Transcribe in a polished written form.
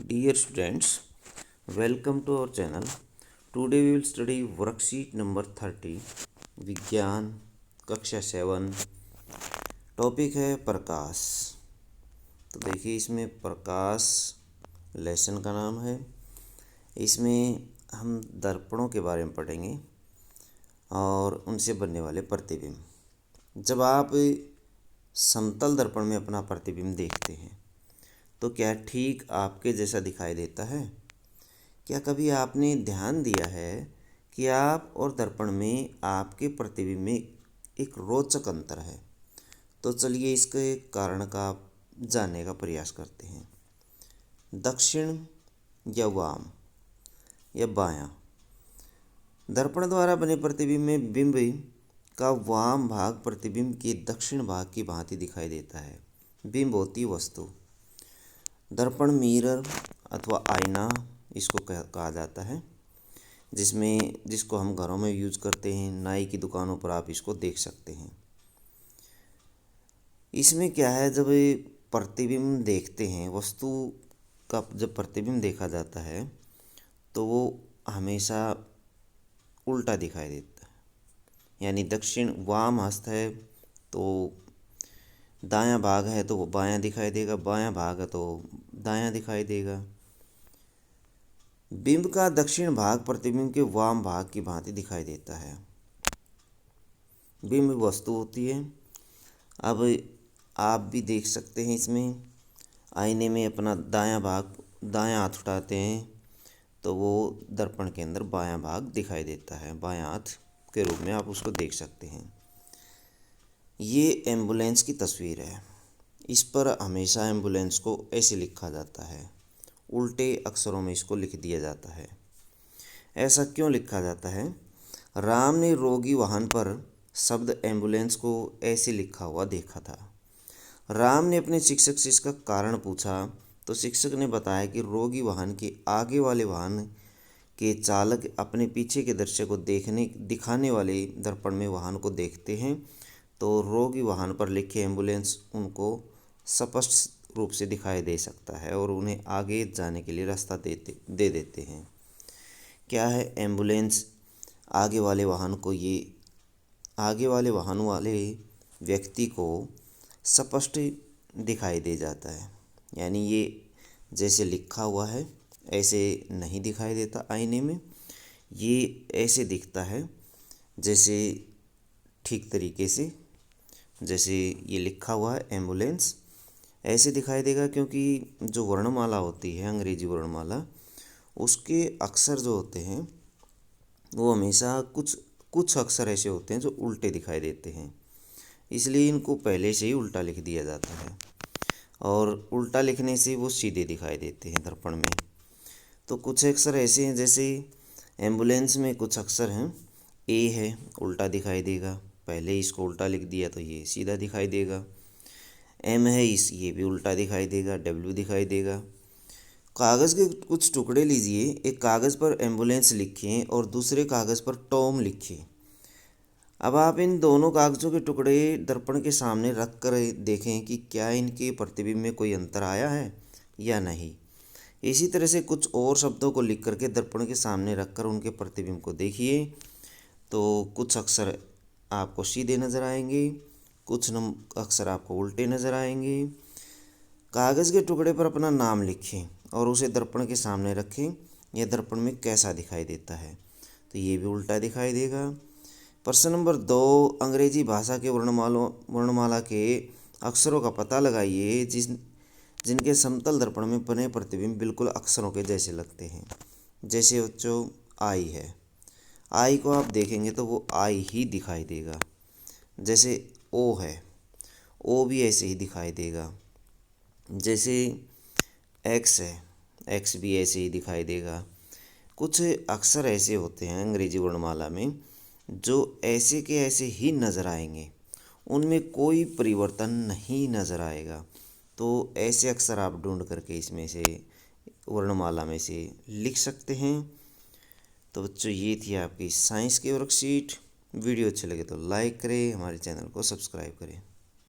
Dear students, welcome to our channel. Today we will study worksheet number 30 विज्ञान कक्षा 7। Topic है प्रकाश। तो देखिए इसमें प्रकाश लेसन का नाम है। इसमें हम दर्पणों के बारे में पढ़ेंगे और उनसे बनने वाले प्रतिबिंब। जब आप समतल दर्पण में अपना प्रतिबिंब देखते हैं तो क्या ठीक आपके जैसा दिखाई देता है? क्या कभी आपने ध्यान दिया है कि आप और दर्पण में आपके प्रतिबिंब में एक रोचक अंतर है? तो चलिए इसके कारण का जानने का प्रयास करते हैं। दक्षिण या वाम या बायां। दर्पण द्वारा बने प्रतिबिंब में बिंब का वाम भाग प्रतिबिंब के दक्षिण भाग की भांति दिखाई देता है। बिंब होती वस्तु। दर्पण मिरर अथवा आईना इसको कहा जाता है, जिसको हम घरों में यूज करते हैं। नाई की दुकानों पर आप इसको देख सकते हैं। इसमें क्या है, जब प्रतिबिंब देखते हैं, वस्तु का जब प्रतिबिंब देखा जाता है तो वो हमेशा उल्टा दिखाई देता है। यानी दक्षिण वाम हस्त है तो दायां भाग है तो वो बायां दिखाई देगा, बायां भाग है तो दायां दिखाई देगा। बिंब का दक्षिण भाग प्रतिबिंब के वाम भाग की भांति दिखाई देता है। बिंब वस्तु होती है। अब आप भी देख सकते हैं, इसमें आईने में अपना दायां हाथ उठाते हैं तो वो दर्पण के अंदर बायां भाग दिखाई देता है। बायां हाथ के रूप में आप उसको देख सकते हैं। ये एम्बुलेंस की तस्वीर है। इस पर हमेशा एम्बुलेंस को ऐसे लिखा जाता है, उल्टे अक्षरों में इसको लिख दिया जाता है। ऐसा क्यों लिखा जाता है? राम ने रोगी वाहन पर शब्द एम्बुलेंस को ऐसे लिखा हुआ देखा था। राम ने अपने शिक्षक से इसका कारण पूछा तो शिक्षक ने बताया कि रोगी वाहन के आगे वाले वाहन के चालक अपने पीछे के दृश्य को दिखाने वाले दर्पण में वाहन को देखते हैं तो रोगी वाहन पर लिखे एम्बुलेंस उनको स्पष्ट रूप से दिखाई दे सकता है और उन्हें आगे जाने के लिए रास्ता दे देते हैं। क्या है, एम्बुलेंस आगे वाले वाहन वाले व्यक्ति को स्पष्ट दिखाई दे जाता है। यानी ये जैसे लिखा हुआ है ऐसे नहीं दिखाई देता आईने में। ये ऐसे दिखता है जैसे ठीक तरीके से, जैसे ये लिखा हुआ है एम्बुलेंस ऐसे दिखाई देगा, क्योंकि जो वर्णमाला होती है, अंग्रेजी वर्णमाला, उसके अक्षर जो होते हैं वो हमेशा कुछ अक्षर ऐसे होते हैं जो उल्टे दिखाई देते हैं। इसलिए इनको पहले से ही उल्टा लिख दिया जाता है और उल्टा लिखने से वो सीधे दिखाई देते हैं दर्पण में। तो कुछ अक्षर ऐसे हैं, जैसे एम्बुलेंस में कुछ अक्षर हैं। ए है, उल्टा दिखाई देगा, पहले इसको उल्टा लिख दिया तो ये सीधा दिखाई देगा। एम है, ये भी उल्टा दिखाई देगा, डब्ल्यू दिखाई देगा। कागज़ के कुछ टुकड़े लीजिए, एक कागज़ पर एम्बुलेंस लिखें और दूसरे कागज़ पर टॉम लिखें। अब आप इन दोनों कागज़ों के टुकड़े दर्पण के सामने रख कर देखें कि क्या इनके प्रतिबिंब में कोई अंतर आया है या नहीं। इसी तरह से कुछ और शब्दों को लिख करके दर्पण के सामने रखकर उनके प्रतिबिंब को देखिए तो कुछ अक्षर आपको सीधे नज़र आएंगे, कुछ अक्षर आपको उल्टे नज़र आएंगे। कागज़ के टुकड़े पर अपना नाम लिखें और उसे दर्पण के सामने रखें। यह दर्पण में कैसा दिखाई देता है? तो ये भी उल्टा दिखाई देगा। प्रश्न नंबर 2, अंग्रेजी भाषा के वर्णमाला के अक्षरों का पता लगाइए जिनके समतल दर्पण में बने प्रतिबिंब बिल्कुल अक्षरों के जैसे लगते हैं। जैसे बच्चों आई है, आई को आप देखेंगे तो वो आई ही दिखाई देगा। जैसे ओ है, ओ भी ऐसे ही दिखाई देगा। जैसे एक्स है, एक्स भी ऐसे ही दिखाई देगा। कुछ अक्षर ऐसे होते हैं अंग्रेजी वर्णमाला में जो ऐसे के ऐसे ही नज़र आएंगे, उनमें कोई परिवर्तन नहीं नज़र आएगा। तो ऐसे अक्षर आप ढूंढ करके इसमें से वर्णमाला में से लिख सकते हैं। तो बच्चों ये थी आपकी साइंस की वर्कशीट। वीडियो अच्छे लगे तो लाइक करें, हमारे चैनल को सब्सक्राइब करें।